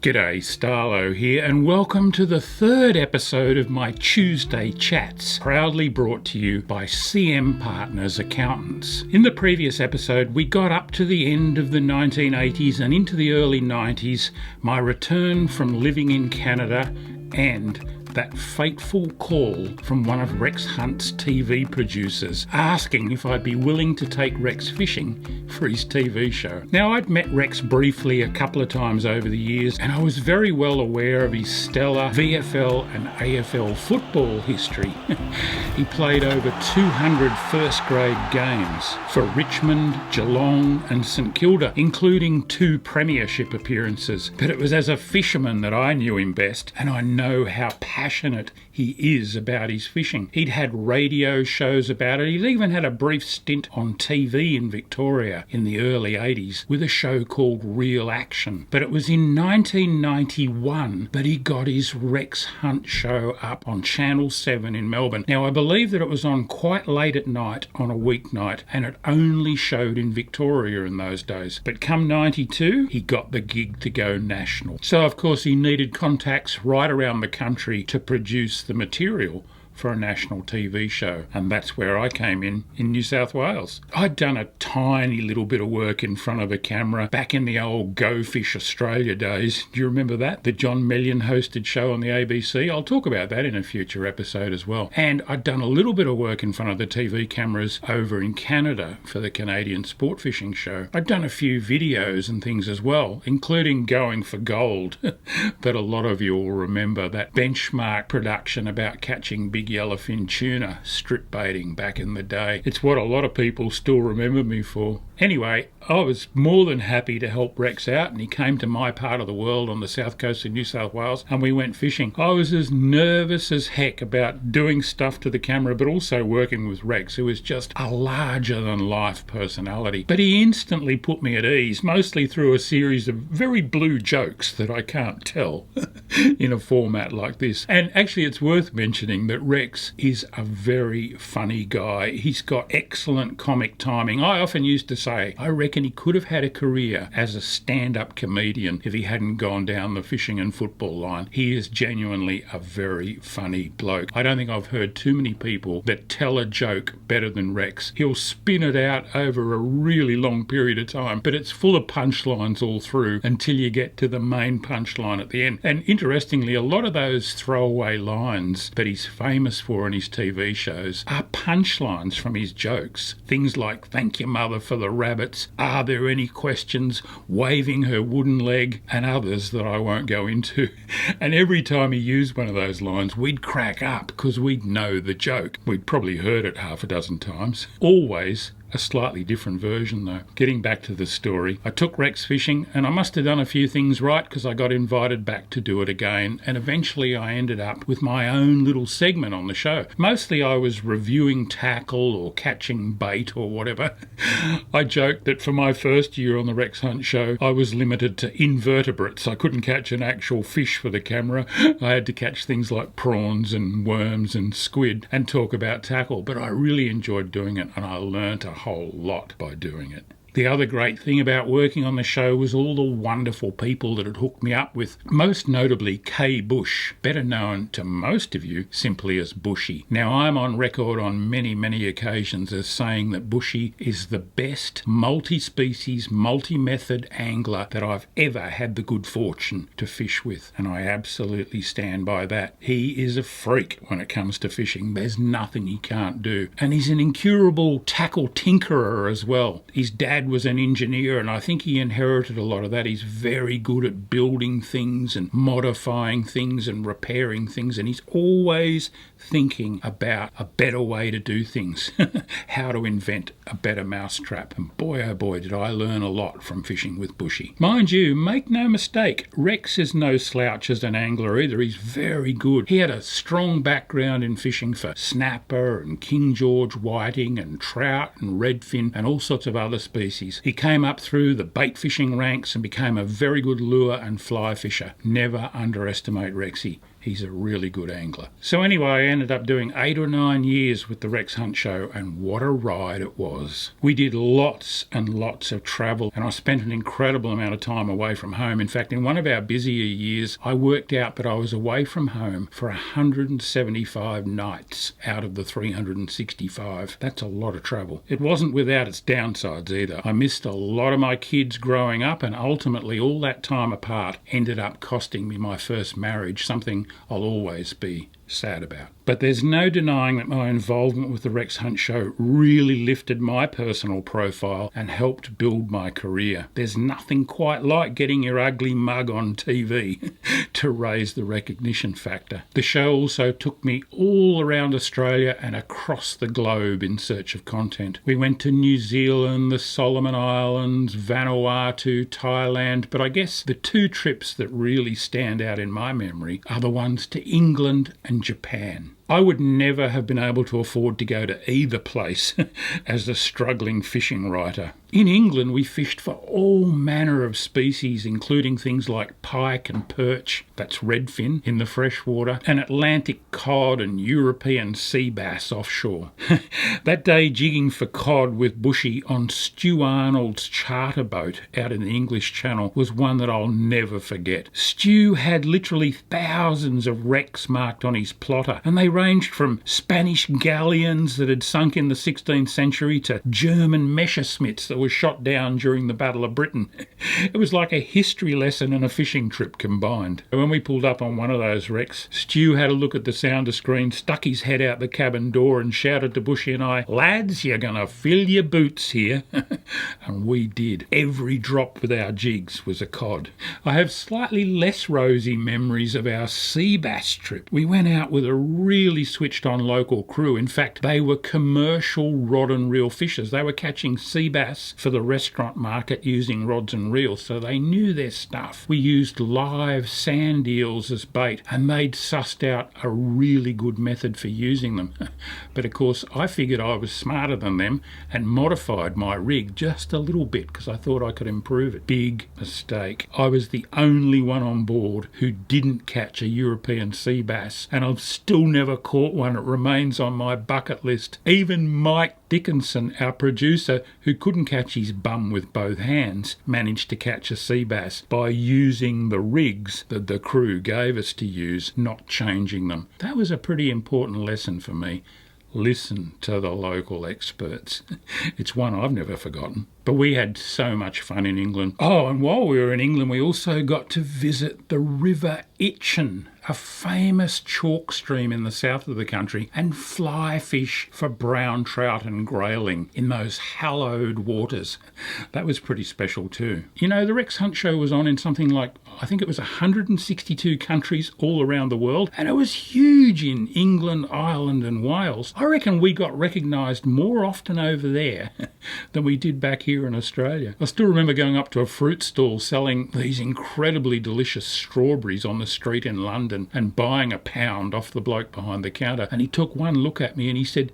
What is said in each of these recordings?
G'day, Starlo here, and welcome to the third episode of my Tuesday Chats, proudly brought to you by CM Partners Accountants. In the previous episode, we got up to the end of the 1980s and into the early 90s, my return from living in Canada, and that fateful call from one of Rex Hunt's TV producers asking if I'd be willing to take Rex fishing for his TV show. Now, I'd met Rex briefly a couple of times over the years, and I was very well aware of his stellar VFL and AFL football history. He played over 200 first grade games for Richmond, Geelong and St Kilda, including 2 premiership appearances. But it was as a fisherman that I knew him best, and I know how passionate he is about his fishing. He'd had radio shows about it. He'd even had a brief stint on TV in Victoria in the early 80s with a show called Real Action. But it was in 1991 that he got his Rex Hunt show up on Channel 7 in Melbourne. Now, I believe that it was on quite late at night on a weeknight, and it only showed in Victoria in those days. But come 92, he got the gig to go national. So, of course, he needed contacts right around the country to produce the material for a national TV show, and that's where I came in New South Wales. I'd done a tiny little bit of work in front of a camera back in the old Go Fish Australia days. Do you remember that? The John Mellion hosted show on the ABC? I'll talk about that in a future episode as well. And I'd done a little bit of work in front of the TV cameras over in Canada for the Canadian sport fishing show. I'd done a few videos and things as well, including Going for Gold. But a lot of you will remember that benchmark production about catching big yellowfin tuna strip baiting back in the day. It's what a lot of people still remember me for. Anyway, I was more than happy to help Rex out, and he came to my part of the world on the south coast of New South Wales, and we went fishing. I was as nervous as heck about doing stuff to the camera, but also working with Rex, who was just a larger-than-life personality. But he instantly put me at ease, mostly through a series of very blue jokes that I can't tell in a format like this. And actually, it's worth mentioning that Rex is a very funny guy. He's got excellent comic timing. I often used to say, I reckon he could have had a career as a stand-up comedian if he hadn't gone down the fishing and football line. He is genuinely a very funny bloke. I don't think I've heard too many people that tell a joke better than Rex. He'll spin it out over a really long period of time, but it's full of punchlines all through until you get to the main punchline at the end. And interestingly, a lot of those throwaway lines that he's famous for in his TV shows are punchlines from his jokes. Things like, "Thank your mother for the rabbits," "Are there any questions?" "Waving her wooden leg," and others that I won't go into. And every time he used one of those lines, we'd crack up because we'd know the joke. We'd probably heard it half a dozen times. Always a slightly different version though. Getting back to the story, I took Rex fishing, and I must have done a few things right because I got invited back to do it again, and eventually I ended up with my own little segment on the show. Mostly I was reviewing tackle or catching bait or whatever. I joked that for my first year on the Rex Hunt show, I was limited to invertebrates. I couldn't catch an actual fish for the camera. I had to catch things like prawns and worms and squid and talk about tackle, but I really enjoyed doing it, and I learnt a whole lot by doing it. The other great thing about working on the show was all the wonderful people that had hooked me up with, most notably Kay Bush, better known to most of you simply as Bushy. Now, I'm on record on many occasions as saying that Bushy is the best multi-species, multi-method angler that I've ever had the good fortune to fish with, and I absolutely stand by that. He is a freak when it comes to fishing. There's nothing he can't do, and he's an incurable tackle tinkerer as well. His dad was an engineer, and I think he inherited a lot of that. He's very good at building things and modifying things and repairing things, and he's always thinking about a better way to do things, how to invent a better mousetrap. And boy, oh boy, did I learn a lot from fishing with Bushy. Mind you, make no mistake, Rex is no slouch as an angler either. He's very good. He had a strong background in fishing for snapper and King George whiting and trout and redfin and all sorts of other species. He came up through the bait fishing ranks and became a very good lure and fly fisher. Never underestimate Rexy. He's a really good angler. So anyway, I ended up doing 8 or 9 years with the Rex Hunt Show, and what a ride it was. We did lots and lots of travel, and I spent an incredible amount of time away from home. In fact, in one of our busier years, I worked out that I was away from home for 175 nights out of the 365. That's a lot of travel. It wasn't without its downsides either. I missed a lot of my kids growing up, and ultimately all that time apart ended up costing me my first marriage, something I'll always be sad about. But there's no denying that my involvement with the Rex Hunt Show really lifted my personal profile and helped build my career. There's nothing quite like getting your ugly mug on TV to raise the recognition factor. The show also took me all around Australia and across the globe in search of content. We went to New Zealand, the Solomon Islands, Vanuatu, Thailand, but I guess the two trips that really stand out in my memory are the ones to England and Japan. I would never have been able to afford to go to either place as a struggling fishing writer. In England, we fished for all manner of species, including things like pike and perch, that's redfin in the freshwater, and Atlantic cod and European sea bass offshore. That day jigging for cod with Bushy on Stu Arnold's charter boat out in the English Channel was one that I'll never forget. Stu had literally thousands of wrecks marked on his plotter, and they ranged from Spanish galleons that had sunk in the 16th century to German Messerschmitts that were shot down during the Battle of Britain. It was like a history lesson and a fishing trip combined. When we pulled up on one of those wrecks, Stu had a look at the sounder screen, stuck his head out the cabin door and shouted to Bushy and I, "Lads, you're going to fill your boots here." And we did. Every drop with our jigs was a cod. I have slightly less rosy memories of our sea bass trip. We went out with a really switched on local crew. In fact, they were commercial rod and reel fishers. They were catching sea bass for the restaurant market using rods and reels, so they knew their stuff. We used live sand eels as bait, and they'd sussed out a really good method for using them. But of course, I figured I was smarter than them and modified my rig just a little bit because I thought I could improve it. Big mistake. I was the only one on board who didn't catch a European sea bass, and I've still never caught one. It remains on my bucket list. Even Mike Dickinson, our producer, who couldn't catch his bum with both hands, managed to catch a sea bass by using the rigs that the crew gave us to use, not changing them. That was a pretty important lesson for me. Listen to the local experts. It's one I've never forgotten. But we had so much fun in England. Oh, and while we were in England, we also got to visit the River Itchen, a famous chalk stream in the south of the country, and fly fish for brown trout and grayling in those hallowed waters. That was pretty special too. You know, the Rex Hunt Show was on in something like, I think it was 162 countries all around the world, and it was huge in England, Ireland and Wales. I reckon we got recognised more often over there than we did back here in Australia. I still remember going up to a fruit stall selling these incredibly delicious strawberries on the street in London and buying a pound off the bloke behind the counter, and he took one look at me and he said,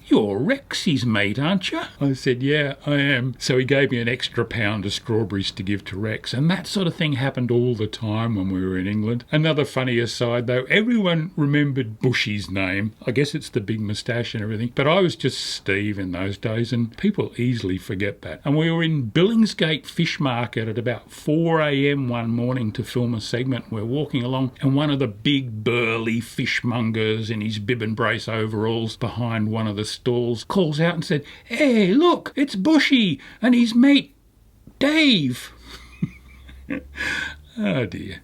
"You're Rex's mate, aren't you?" I said, "Yeah, I am." So he gave me an extra pound of strawberries to give to Rex, and that sort of thing happened all the time when we were in England. Another funny aside though, everyone remembered Bushy's name. I guess it's the big moustache and everything, but I was just Steve in those days, and people easily forget that. And we were in Billingsgate Fish Market at about 4 a.m. one morning to film a segment. We're walking along, and one of the big burly fishmongers in his bib and brace overalls behind one of the stalls calls out and said, "Hey, look, it's Bushy and his mate Dave." Oh dear.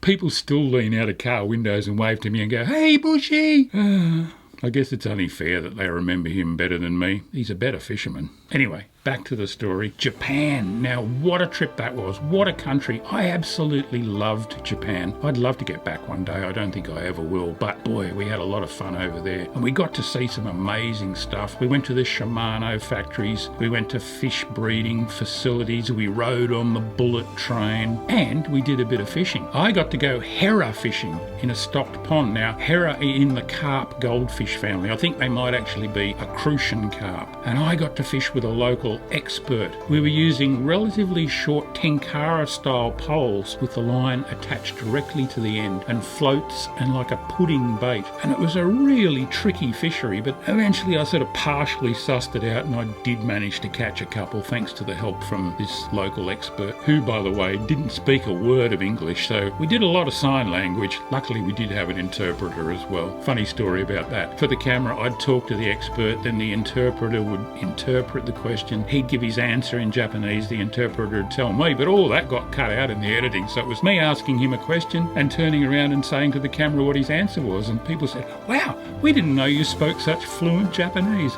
People still lean out of car windows and wave to me and go, "Hey, Bushy." I guess it's only fair that they remember him better than me. He's a better fisherman. Anyway, back to the story. Japan. Now, what a trip that was. What a country. I absolutely loved Japan. I'd love to get back one day. I don't think I ever will. But boy, we had a lot of fun over there. And we got to see some amazing stuff. We went to the Shimano factories. We went to fish breeding facilities. We rode on the bullet train. And we did a bit of fishing. I got to go herra fishing in a stocked pond. Now, herra are in the carp goldfish family. I think they might actually be a crucian carp. And I got to fish with with a local expert. We were using relatively short tenkara-style poles with the line attached directly to the end and floats and like a pudding bait. And it was a really tricky fishery, but eventually I sort of partially sussed it out and I did manage to catch a couple thanks to the help from this local expert, who, by the way, didn't speak a word of English, so we did a lot of sign language. Luckily, we did have an interpreter as well. Funny story about that. For the camera, I'd talk to the expert, then the interpreter would interpret the question. He'd give his answer in Japanese, the interpreter would tell me, but all that got cut out in the editing, so it was me asking him a question and turning around and saying to the camera what his answer was, and people said, "Wow, we didn't know you spoke such fluent Japanese."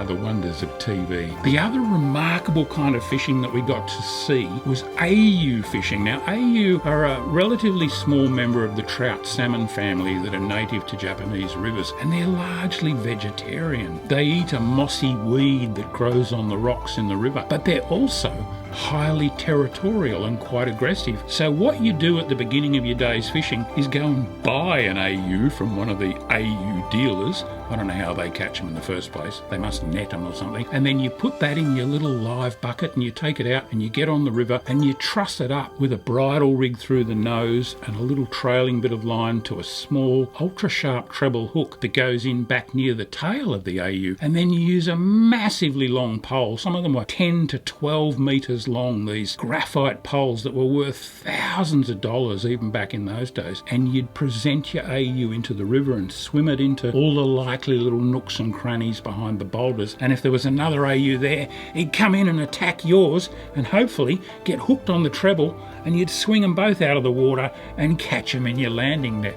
The wonders of TV. The other remarkable kind of fishing that we got to see was AU fishing. Now, AU are a relatively small member of the trout salmon family that are native to Japanese rivers, and they're largely vegetarian. They eat a mossy weed that grows on the rocks in the river, but they're also highly territorial and quite aggressive. So what you do at the beginning of your day's fishing is go and buy an AU from one of the AU dealers. I don't know how they catch them in the first place. They must net them or something. And then you put that in your little live bucket and you take it out and you get on the river and you truss it up with a bridle rig through the nose and a little trailing bit of line to a small ultra sharp treble hook that goes in back near the tail of the AU. And then you use a massively long pole. Some of them were 10 to 12 metres long, these graphite poles that were worth thousands of dollars even back in those days. And you'd present your AU into the river and swim it into all the likely little nooks and crannies behind the boulders. And if there was another AU there, he'd come in and attack yours and hopefully get hooked on the treble, and you'd swing them both out of the water and catch them in your landing net.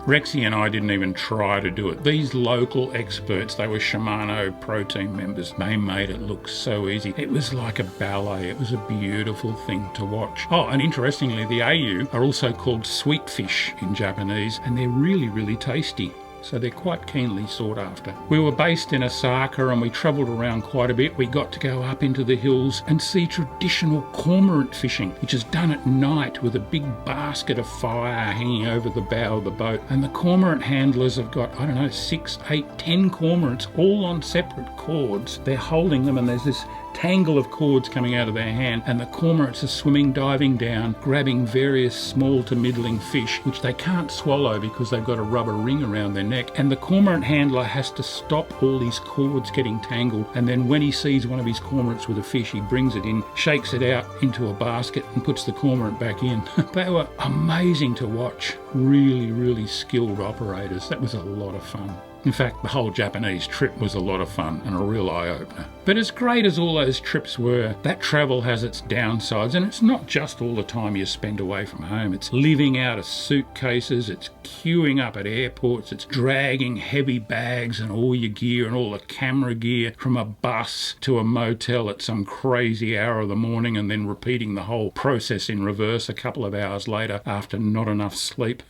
Rexy and I didn't even try to do it. These local experts, they were Shimano Pro Team members. They made it look so easy. It was like a ballet. It was a beautiful thing to watch. Oh, and interestingly, the AU are also called sweet fish in Japanese, and they're really, really tasty. So they're quite keenly sought after. We were based in Osaka and we travelled around quite a bit. We got to go up into the hills and see traditional cormorant fishing, which is done at night with a big basket of fire hanging over the bow of the boat. And the cormorant handlers have got, 6, 8, 10 cormorants all on separate cords. They're holding them and there's this tangle of cords coming out of their hand, and the cormorants are swimming, diving down, grabbing various small to middling fish, which they can't swallow because they've got a rubber ring around their neck. And the cormorant handler has to stop all these cords getting tangled, and then when he sees one of his cormorants with a fish, he brings it in, shakes it out into a basket and puts the cormorant back in. They were amazing to watch. Really, really skilled operators. That was a lot of fun. In fact, the whole Japanese trip was a lot of fun and a real eye-opener. But as great as all those trips were, that travel has its downsides, and it's not just all the time you spend away from home. It's living out of suitcases, it's queuing up at airports, it's dragging heavy bags and all your gear and all the camera gear from a bus to a motel at some crazy hour of the morning, and then repeating the whole process in reverse a couple of hours later after not enough sleep.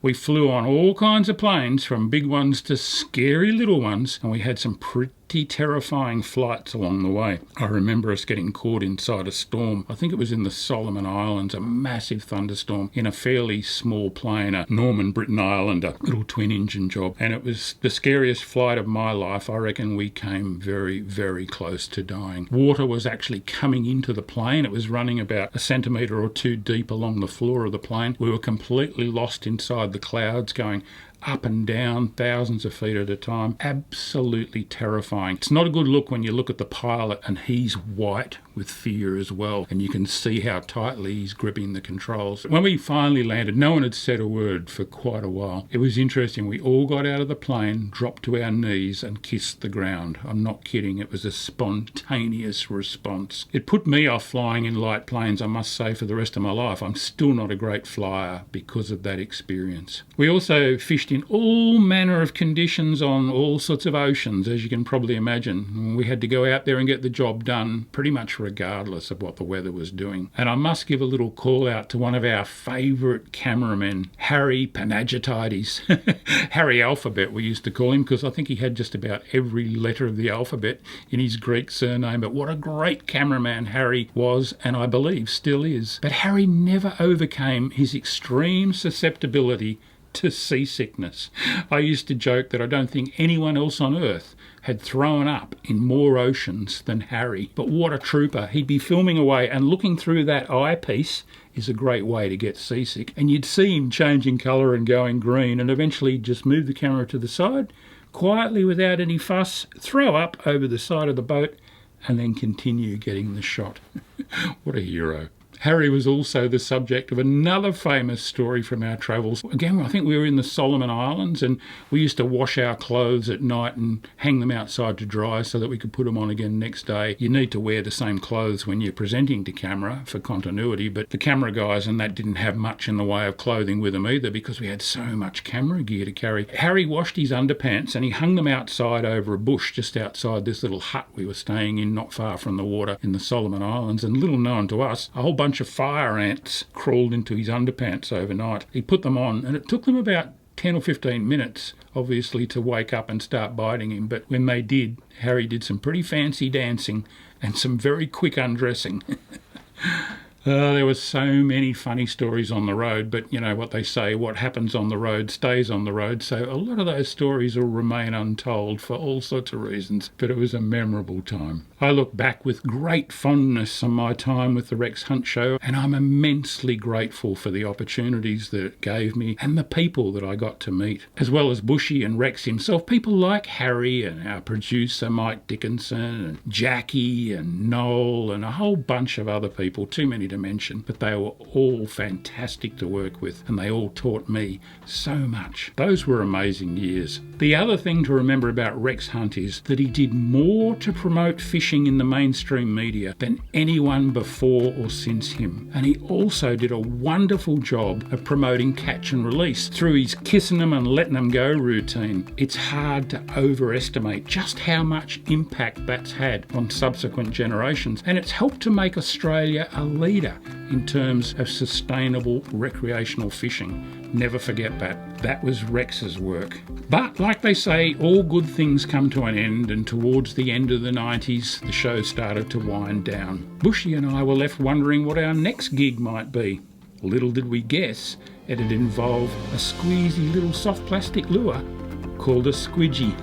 We flew on all kinds of planes, from big ones to scary little ones, and we had some pretty terrifying flights along the way. I remember us getting caught inside a storm. I think it was in the Solomon Islands, a massive thunderstorm in a fairly small plane, a Norman Britain Islander, little twin engine job, and it was the scariest flight of my life. I reckon we came very, very close to dying. Water was actually coming into the plane. It was running about a centimetre or two deep along the floor of the plane. We were completely lost inside the clouds, going up and down thousands of feet at a time. Absolutely terrifying. It's not a good look when you look at the pilot and he's white with fear as well, and you can see how tightly he's gripping the controls. When we finally landed, no one had said a word for quite a while. It was interesting. We all got out of the plane, dropped to our knees and kissed the ground. I'm not kidding. It was a spontaneous response. It put me off flying in light planes, I must say, for the rest of my life. I'm still not a great flyer because of that experience. We also fished in all manner of conditions on all sorts of oceans, as you can probably imagine. We had to go out there and get the job done pretty much regardless of what the weather was doing. And I must give a little call out to one of our favourite cameramen, Harry Panagiotides. Harry Alphabet, we used to call him, because I think he had just about every letter of the alphabet in his Greek surname. But what a great cameraman Harry was, and I believe still is. But Harry never overcame his extreme susceptibility to seasickness. I used to joke that I don't think anyone else on earth had thrown up in more oceans than Harry. But what a trooper. He'd be filming away, and looking through that eyepiece is a great way to get seasick. And you'd see him changing colour and going green, and eventually just move the camera to the side, quietly without any fuss, throw up over the side of the boat, and then continue getting the shot. What a hero. Harry was also the subject of another famous story from our travels. Again, I think we were in the Solomon Islands, and we used to wash our clothes at night and hang them outside to dry so that we could put them on again next day. You need to wear the same clothes when you're presenting to camera for continuity, but the camera guys and that didn't have much in the way of clothing with them either because we had so much camera gear to carry. Harry washed his underpants and he hung them outside over a bush just outside this little hut we were staying in not far from the water in the Solomon Islands, and little known to us, a whole bunch of fire ants crawled into his underpants overnight. He put them on, and it took them about 10 or 15 minutes, obviously, to wake up and start biting him. But when they did, Harry did some pretty fancy dancing and some very quick undressing. There were so many funny stories on the road, but you know what they say, what happens on the road stays on the road, so a lot of those stories will remain untold for all sorts of reasons, but it was a memorable time. I look back with great fondness on my time with the Rex Hunt Show, and I'm immensely grateful for the opportunities that it gave me and the people that I got to meet, as well as Bushy and Rex himself, people like Harry and our producer Mike Dickinson and Jackie and Noel and a whole bunch of other people, too many to mention, but they were all fantastic to work with and they all taught me so much. Those were amazing years. The other thing to remember about Rex Hunt is that he did more to promote fishing in the mainstream media than anyone before or since him, and he also did a wonderful job of promoting catch and release through his kissing them and letting them go routine. It's hard to overestimate just how much impact that's had on subsequent generations, and it's helped to make Australia a leader in terms of sustainable recreational fishing. Never forget that. That was Rex's work. But like they say, all good things come to an end, and towards the end of the 90s, the show started to wind down. Bushy and I were left wondering what our next gig might be. Little did we guess it'd involve a squeezy little soft plastic lure called a squidgy.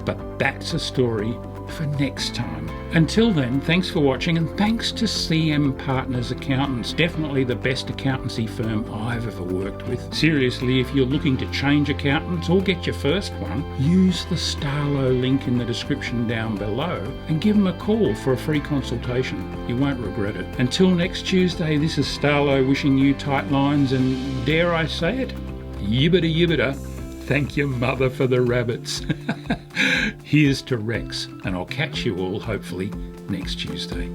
But that's a story for next time. Until then, thanks for watching, and thanks to CM Partners Accountants, definitely the best accountancy firm I've ever worked with. Seriously, if you're looking to change accountants or get your first one, use the Starlo link in the description down below and give them a call for a free consultation. You won't regret it. Until next Tuesday, this is Starlo wishing you tight lines and, dare I say it, yibbida yibbida. Thank your mother for the rabbits. Here's to Rex, and I'll catch you all hopefully next Tuesday.